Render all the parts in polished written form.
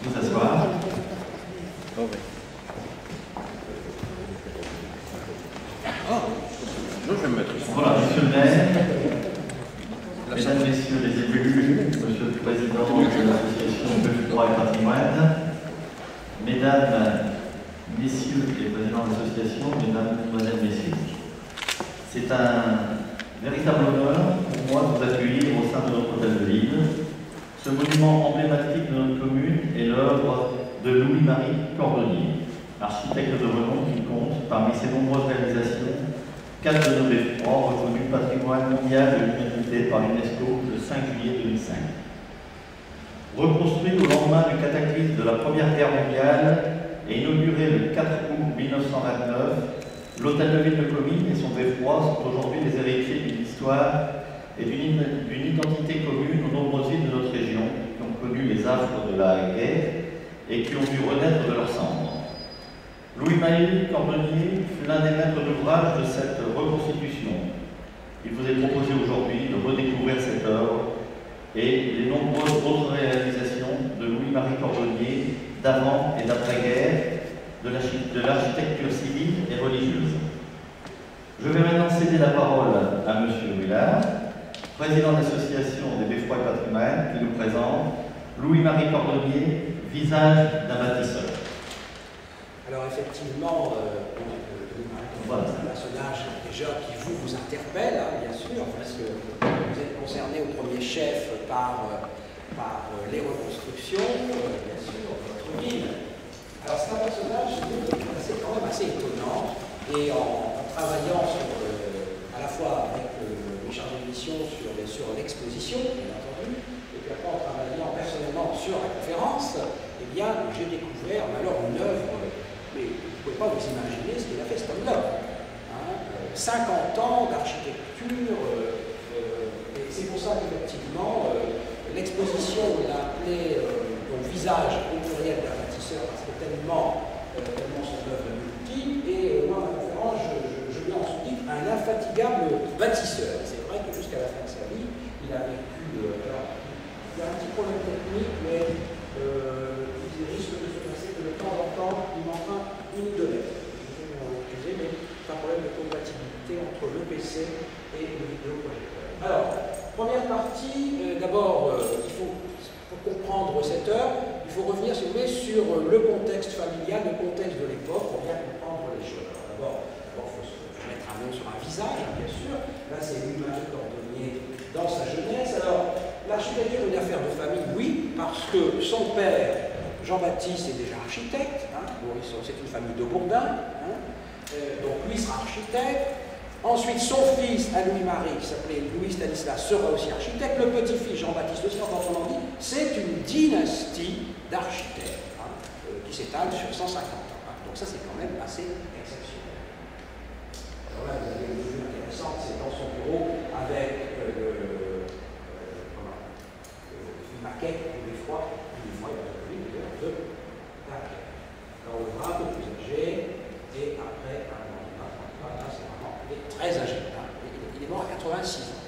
Vous asseoir. Voilà, monsieur le maire, mesdames, messieurs les élus, monsieur le président de l'association Beffroi et Patrimoine, mesdames, messieurs les présidents de l'association, mesdames, mesdemoiselles, messieurs, c'est un véritable honneur pour moi de vous accueillir au sein de notre hôtel de ville. Ce monument emblématique de notre commune est l'œuvre de Louis-Marie Cordonnier, architecte de renom qui compte, parmi ses nombreuses réalisations, 4 de nos beffrois reconnus patrimoine mondial de l'humanité par l'UNESCO le 5 juillet 2005. Reconstruit au lendemain du cataclysme de la Première Guerre mondiale et inauguré le 4 août 1929, l'hôtel de ville de Comines et son beffroi sont aujourd'hui les héritiers d'une histoire et d'une identité commune aux nombreuses villes de notre région qui ont connu les affres de la guerre et qui ont dû renaître de leurs cendres. Louis-Marie Cordonnier fut l'un des maîtres d'ouvrage de cette reconstitution. Il vous est proposé aujourd'hui de redécouvrir cette œuvre et les nombreuses autres réalisations de Louis-Marie Cordonnier d'avant et d'après-guerre de l'architecture civile et religieuse. Je vais maintenant céder la parole à M. Willard, président de l'association des Beffrois et Patrimoine, qui nous présente Louis-Marie Cordonnier, visage d'un bâtisseur. Alors effectivement, voilà. C'est un personnage déjà qui vous interpelle, hein, bien sûr, parce que vous êtes concerné au premier chef par les reconstructions, bien sûr, votre ville. Alors c'est un personnage quand même assez étonnant, et en travaillant à la fois avec les chargés de mission sur l'exposition, bien entendu, et puis après en travaillant personnellement sur la conférence, eh bien j'ai découvert alors une œuvre. Mais vous ne pouvez pas vous imaginer ce qu'il a fait cet homme-là. Hein, 50 ans d'architecture, et c'est pour ça qu'effectivement, l'exposition, on l'a appelé visage au pluriel d'un bâtisseur, parce que tellement son œuvre est multiple, et moi, à la conférence, je lui ai ensuite dit un infatigable bâtisseur. C'est vrai que jusqu'à la fin de sa vie, il a vécu. Alors, il y a un petit problème technique, mais il risque de se passer que de temps en temps, il m'emprunte une ou deux lettres. Je vais m'en excuser, mais c'est un problème de compatibilité entre le PC et le vidéoprojecteur. Alors, première partie, d'abord, pour comprendre cette œuvre, il faut revenir, si vous voulez, sur le contexte familial, le contexte de l'époque, pour bien comprendre les choses. D'abord, il faut mettre un nom sur un visage, bien sûr. Là, c'est Louis-Marie Cordonnier dans sa jeunesse. Alors, l'architecture est une affaire de famille, oui, parce que son père, Jean-Baptiste, est déjà architecte, hein, c'est une famille de Bourdin, hein, donc lui sera architecte. Ensuite, son fils, à Louis-Marie, qui s'appelait Louis Stanislas, sera aussi architecte. Le petit-fils, Jean-Baptiste aussi, quand on en dit, c'est une dynastie d'architectes hein, qui s'étale sur 150 ans. Hein, donc ça, c'est quand même assez exceptionnel. Alors là, vous avez une vue intéressante, c'est dans son bureau avec une maquette du Beffroi, de Daguerre. Alors le bras le plus âgé, et après là c'est vraiment très âgé. Hein. Il est mort à 86 ans.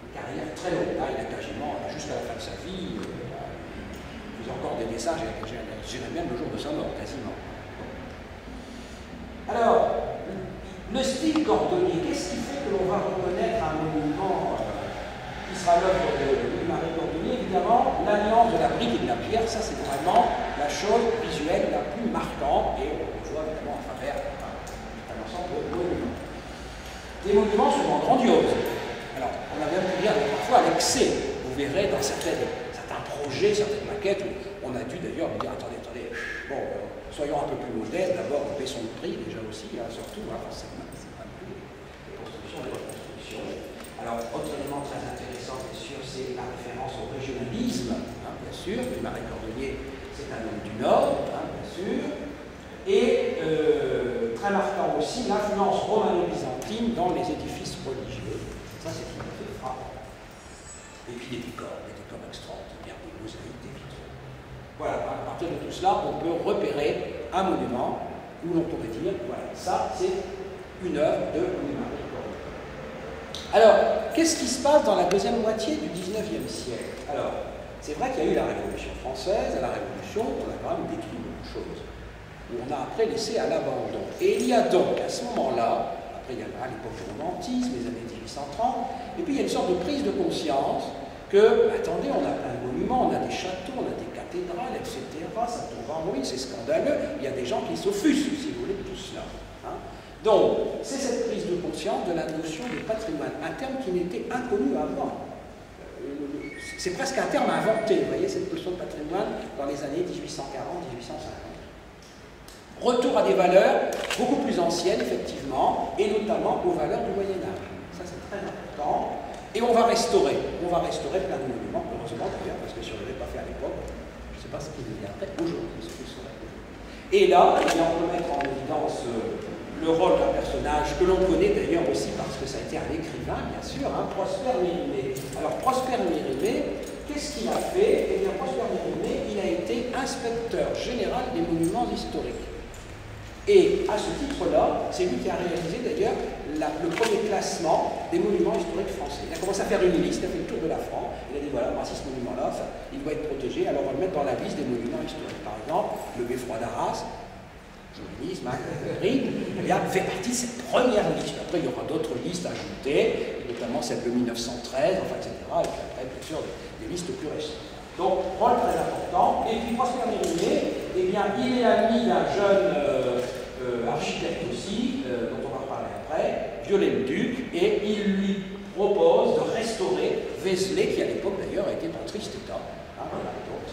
Une carrière très longue. Là, il a quasiment, jusqu'à la fin de sa vie, il faisait encore des messages, j'irais même le jour de sa mort, quasiment. Alors, le style Cordonnier, qu'est-ce qui fait que l'on va reconnaître un monument qui sera l'œuvre de Louis-Marie Cordonnier? Évidemment, l'alliance de la brique et de la pierre, ça c'est vraiment la chose visuelle la plus marquante, et on le voit évidemment à travers un ensemble de monuments. Des monuments souvent grandioses. Alors, on a bien pu dire parfois à l'excès. Vous verrez dans certains projets, certaines maquettes, où on a dû d'ailleurs me dire attendez, bon, soyons un peu plus modestes, d'abord baissons le prix déjà aussi, hein, surtout, hein, c'est pas plus les constructions, les reconstructions. Alors, autre élément très intéressant, bien sûr, c'est la référence au régionalisme, hein, bien sûr. Louis-Marie Cordonnier, c'est un homme du Nord, hein, bien sûr. Et très marquant aussi l'influence romano-byzantine dans les édifices religieux. Ça, c'est tout à fait frappant. Et puis des décors extraordinaires, des mosaïques, des vitraux. Voilà, à partir de tout cela, on peut repérer un monument où l'on pourrait dire, voilà, ça, c'est une œuvre de Louis-Marie Cordonnier. Alors, qu'est-ce qui se passe dans la deuxième moitié du XIXe siècle. Alors, c'est vrai qu'il y a eu la Révolution française. À la Révolution, on a quand même détruit beaucoup de choses, où on a après laissé à l'abandon. Et il y a donc, à ce moment-là, après il y a l'époque du romantisme, les années 1830, et puis il y a une sorte de prise de conscience que, attendez, on a plein de monuments, on a des châteaux, on a des cathédrales, etc., ça tombe en ruine, c'est scandaleux, il y a des gens qui s'offusquent, si vous voulez, de tout cela. Hein. Donc, c'est cette prise de conscience de la notion de patrimoine, un terme qui n'était inconnu avant. C'est presque un terme inventé, vous voyez, cette notion de patrimoine dans les années 1840-1850. Retour à des valeurs beaucoup plus anciennes, effectivement, et notamment aux valeurs du Moyen-Âge. Ça, c'est très important. Et on va restaurer plein de monuments, heureusement d'ailleurs, parce que si on ne l'avait pas fait à l'époque, je ne sais pas ce qu'il deviendrait aujourd'hui, ce qu'il serait. Et là, eh bien, on peut mettre en évidence le rôle d'un personnage que l'on connaît d'ailleurs aussi parce que ça a été un écrivain, bien sûr, hein, Prosper Mérimée. Alors, Prosper Mérimée, qu'est-ce qu'il a fait? Eh bien, Prosper Mérimée, il a été inspecteur général des monuments historiques. Et à ce titre-là, c'est lui qui a réalisé d'ailleurs le premier classement des monuments historiques français. Il a commencé à faire une liste, il a fait le tour de la France, il a dit voilà, voici ce monument-là, il doit être protégé, alors on va le mettre dans la liste des monuments historiques. Par exemple, le beffroi d'Arras, Jovenisme, eh bien, fait partie de cette première liste. Après, il y aura d'autres listes ajoutées, notamment celle de 1913, enfin, etc. Et puis après, bien sûr, des listes plus récentes. Donc, rôle très important. Et puis, Prosper Mérimée, eh bien, il est ami d'un jeune architecte aussi, dont on va reparler après, Viollet-le-Duc, et il lui propose de restaurer Vézelay, qui à l'époque d'ailleurs était en triste état. Hein, voilà. Donc,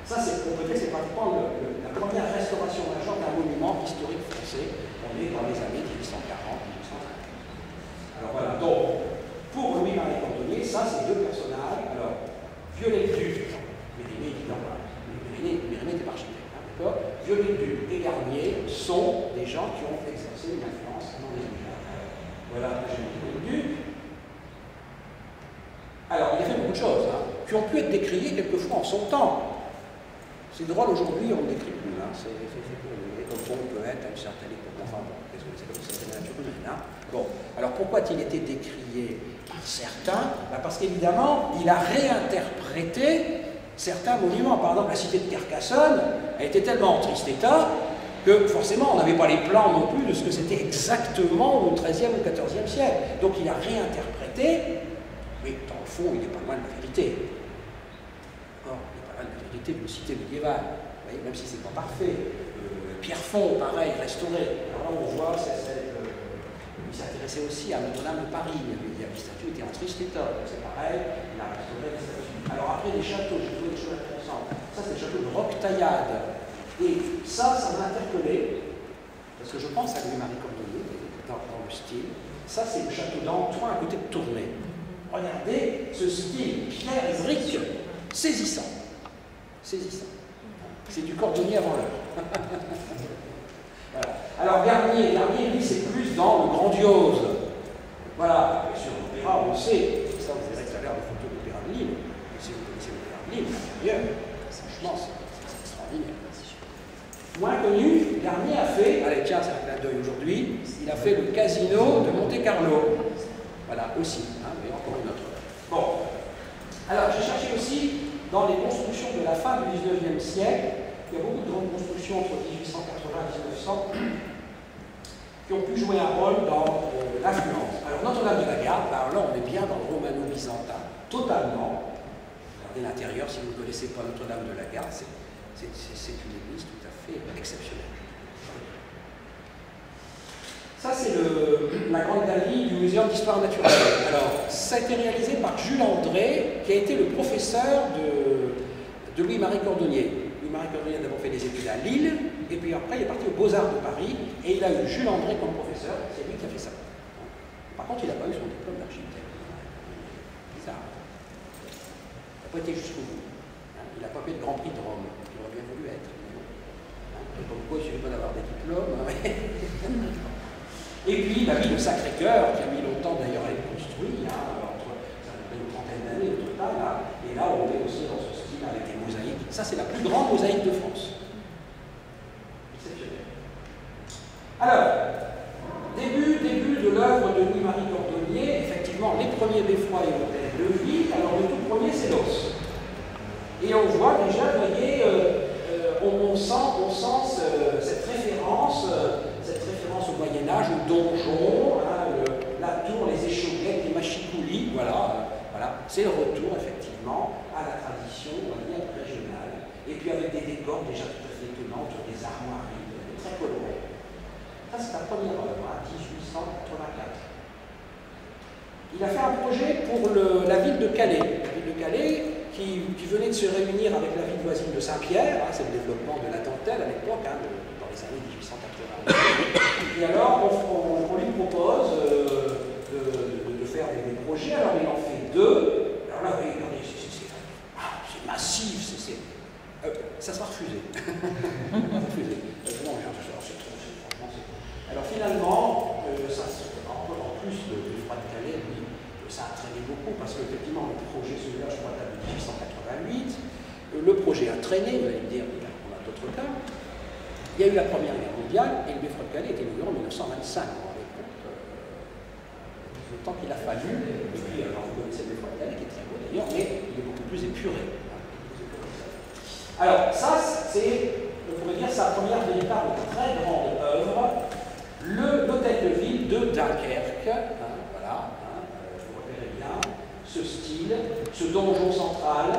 ça, on peut dire que c'est pratiquement la première restauration majeure d'un monument historique français. On est dans les années 1840-1850. Alors voilà, donc, pour Louis-Marie Cordonnier, ça, c'est deux personnages. Alors, Viollet-le-Duc, Mérimée, évidemment, Mérimée n'était pas architecte, hein, d'accord. Viollet-le-Duc et Garnier sont des gens qui ont exercé une influence dans les monuments. Voilà, Viollet-le-Duc. Alors, il a fait beaucoup de choses, hein, qui ont pu être décriées quelquefois en son temps. C'est drôle, aujourd'hui, on ne décrit plus, hein. C'est comme on peut être à une certaine époque. Enfin bon, désolé, c'est comme ça, c'est la nature humaine. Hein. Bon, alors pourquoi a-t-il été décrié par certains? Ben parce qu'évidemment, il a réinterprété certains monuments. Par exemple, la cité de Carcassonne a été tellement en triste état que forcément, on n'avait pas les plans non plus de ce que c'était exactement au XIIIe ou XIVe siècle. Donc il a réinterprété, mais dans le fond, il n'est pas loin de la vérité. D'une cité médiévale, vous voyez, même si c'est pas parfait. Pierrefonds, pareil, restauré. Alors là, on voit, il s'intéressait aussi à Notre-Dame de Paris. Les statues étaient en triste état. C'est pareil, il a restauré les statues. Alors après, les châteaux, j'ai trouvé des choses intéressantes. Ça, c'est le château de Roquetaillade. Et ça m'a interpellé, parce que je pense à Louis-Marie Cordonnier, dans le style. Ça, c'est le château d'Antoine à côté de Tournai. Regardez ce style, pierre et brique, saisissant. Saisissant. C'est du Cordonnier avant l'heure. Voilà. Alors Garnier, lui, c'est plus dans le grandiose. Voilà, bien sûr, l'opéra, on le sait. Ça, vous verrez tout à l'heure les photos de l'opéra de Lille. Si vous connaissez l'opéra de Lille, franchement, c'est extraordinaire. Moins connu, Garnier a fait, allez tiens, c'est un clin d'œil aujourd'hui, il a fait le casino de Monte-Carlo. Voilà, aussi, hein, mais encore une autre. Bon, alors j'ai cherché aussi dans les constructions de la fin du 19e siècle, il y a beaucoup de grandes constructions entre 1880 et 1900 qui ont pu jouer un rôle dans l'influence. Alors Notre-Dame de la Garde, ben là on est bien dans le romano-byzantin, totalement. Regardez l'intérieur, si vous ne connaissez pas Notre-Dame de la Garde, c'est une église tout à fait exceptionnelle. Ça, c'est la grande galerie du Muséum d'Histoire naturelle. Alors, ça a été réalisé par Jules André, qui a été le professeur de Louis-Marie Cordonnier. Louis-Marie Cordonnier a d'abord fait des études à Lille, et puis après, il est parti aux Beaux-Arts de Paris, et il a eu Jules André comme professeur. C'est lui qui a fait ça. Par contre, il n'a pas eu son diplôme d'architecte. Bizarre. Il n'a pas été jusqu'au bout. Il n'a pas fait le Grand Prix de Rome, qu'il aurait bien voulu être. Comme quoi, il ne suffit pas d'avoir des diplômes. Et puis la ville de Sacré-Cœur, qui a mis longtemps d'ailleurs à être construite, ça a une trentaine d'années au total, là, et là on est aussi dans ce style avec des mosaïques. Ça c'est la plus grande mosaïque de France. Exceptionnel. Alors, début de l'œuvre de Louis-Marie Cordonnier, effectivement les premiers beffrois et hôtels de ville. Alors le tout premier c'est l'os. Et on voit déjà, vous voyez, on sent cette référence au Moyen-Âge, au donjon, hein, la tour, les échauguettes, les machicoulis, voilà, c'est le retour effectivement à la tradition, on va dire, régionale. Et puis avec des décors déjà tout à fait étonnants, des armoiries, très colorées. Ça, c'est la première œuvre, hein, 1884. Il a fait un projet pour la ville de Calais. La ville de Calais qui venait de se réunir avec la ville voisine de Saint-Pierre, hein, c'est le développement de la dentelle à l'époque, hein, dans les années 1880. Et alors, on lui propose de faire des projets. Alors, il en fait 2. Alors là, vous voyez, regardez, c'est massif, ça sera refusé. Alors finalement, en plus de Froid de Calais, lui, ça a traîné beaucoup parce qu'effectivement, le projet, celui-là, je crois, date de 1888. Le projet a traîné, vous allez me dire, on a d'autres cas. Il y a eu la Première Guerre mondiale et le Beffroi de Calais était inauguré en 1925. Le temps qu'il a fallu, et puis alors vous connaissez le Beffroi de Calais qui est très beau d'ailleurs, mais il est beaucoup plus épuré. Alors, ça, c'est, on pourrait dire, sa première véritable très grande œuvre, l'hôtel de ville de Dunkerque. Voilà, vous repérez bien ce style, ce donjon central,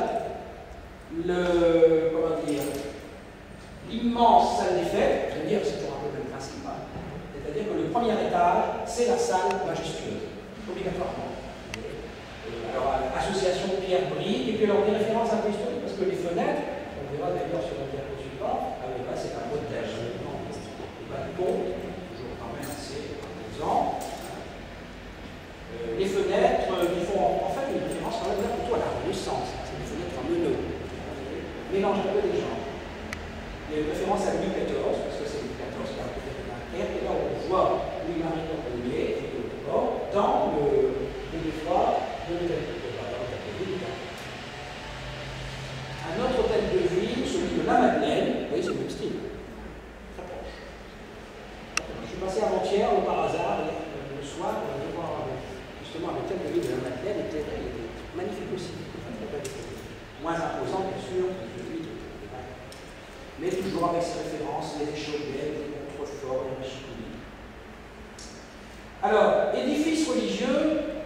l'immense salle des fêtes. Je veux dire, c'est toujours un peu le même principe. Hein. C'est-à-dire que le premier étage, c'est la salle majestueuse, obligatoirement. Alors, association Pierre-Brique, et puis alors des références un peu historiques, parce que les fenêtres, on verra d'ailleurs sur la diapositive, là c'est un modèle, les balcons, toujours quand même assez imposant. Les fenêtres qui font en fait une référence quand même plutôt à la Renaissance, c'est des fenêtres en meneau, mélange un peu des genres. Il y a une référence à Louis XIV, parce que c'est Louis XIV qui a fait Dunkerque, et là on voit Louis-Marie Cordelier et Théodore dans le Beffroi de l'hôtel de ville. Un autre hôtel de ville, celui de la Madeleine, vous voyez, c'est le même style, très proche. Je suis passé avant-hier, par hasard, le soir, pour aller voir justement l'hôtel de ville de la Madeleine, il était magnifique aussi, moins imposant bien sûr que celui de mais toujours avec ses références, les échauguettes, les contreforts, les machicoulis. Alors, édifices religieux,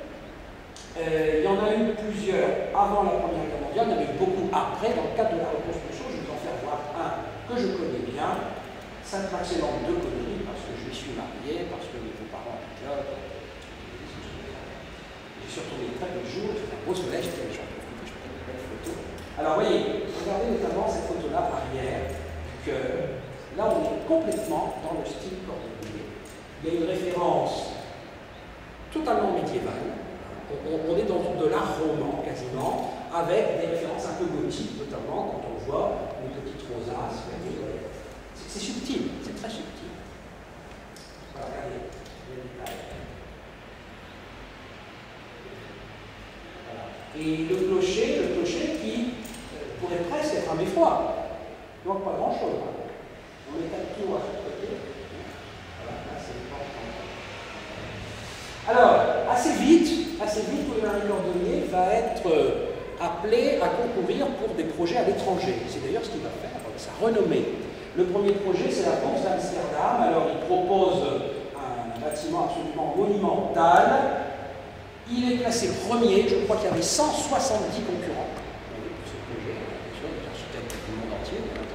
il y en a eu plusieurs avant la Première Guerre mondiale, il y en a eu beaucoup après. Dans le cadre de la reconstruction, je vais vous en faire voir un que je connais bien, Sainte-Maxélande de Connery, parce que je m'y suis marié, parce que mes beaux-parents étaient là. J'ai surtout des très beaux jours, il fait un beau soleil, je peux faire une belle photo. Alors, voyez, regardez notamment cette photo-là arrière du cœur. Là, on est complètement dans le style Corbusier. Il y a une référence totalement médiévale. On est dans de l'art roman quasiment, avec des références un peu gothiques, notamment quand on voit une petite rosace. C'est subtil, c'est très subtil. Voilà, regardez les détails. Voilà. Et le clocher qui pourrait presque être un beffroi. Donc pas grand-chose. Hein. On met un tour à chaque côté. Voilà, là c'est le porte. Alors, assez vite, Louis-Marie Cordelier va être appelé à concourir pour des projets à l'étranger. C'est d'ailleurs ce qu'il va faire, sa renommée. Le premier projet, c'est la Bourse d'Amsterdam. Alors, il propose un bâtiment absolument monumental. Il est classé premier. Je crois qu'il y avait 170 concurrents. Ce projet, bien sûr, des architectes du monde entier, bien entendu.